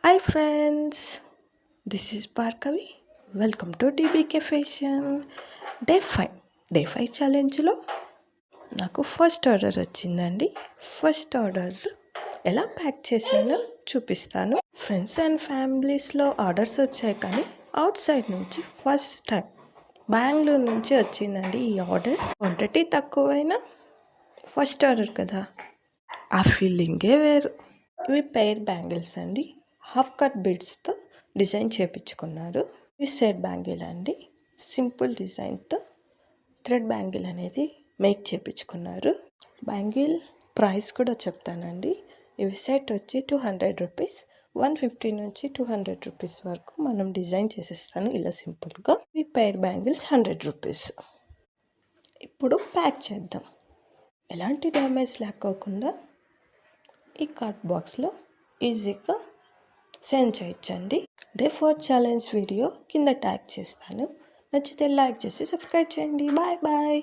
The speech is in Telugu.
Hi friends, this is Bhargavi. Welcome to DBK Fashion. Day 5 ఛాలెంజ్లో నాకు ఫస్ట్ ఆర్డర్ వచ్చిందండి. ఫస్ట్ ఆర్డర్ ఎలా ప్యాక్ చేశానో చూపిస్తాను. ఫ్రెండ్స్ అండ్ ఫ్యామిలీస్లో ఆర్డర్స్ వచ్చాయి, కానీ అవుట్ సైడ్ నుంచి ఫస్ట్ టైం బెంగళూరు నుంచి వచ్చిందండి ఈ ఆర్డర్. క్వాంటిటీ తక్కువైనా ఫస్ట్ ఆర్డర్ కదా, ఆ ఫీలింగే వేరు. ఇవి పెయిర్ బ్యాంగిల్స్ అండి, హాఫ్ కట్ బిడ్స్తో డిజైన్ చేయించుకున్నారు. ఇవి సెట్ బ్యాంగిల్ అండి, సింపుల్ డిజైన్తో థ్రెడ్ బ్యాంగిల్ అనేది మేక్ చేయించుకున్నారు. బ్యాంగిల్ ప్రైస్ కూడా చెప్తానండి. ఇవి సెట్ వచ్చి 200 రూపీస్, 150 నుంచి 200 రూపీస్ వరకు మనం డిజైన్ చేసిస్తాను ఇలా సింపుల్గా. ఈ పెయిర్ బ్యాంగిల్స్ 100 రూపీస్. ఇప్పుడు ప్యాక్ చేద్దాం. ఎలాంటి డ్యామేజ్ లేకోకుండా ఈ కార్డ్ బాక్స్లో ఈజీగా సెండ్ చేయొచ్చండి. డే 4 ఛాలెంజ్ వీడియో కింద ట్యాగ్ చేస్తాను. నచ్చితే లైక్ చేసి సబ్స్క్రైబ్ చేయండి. Bye bye.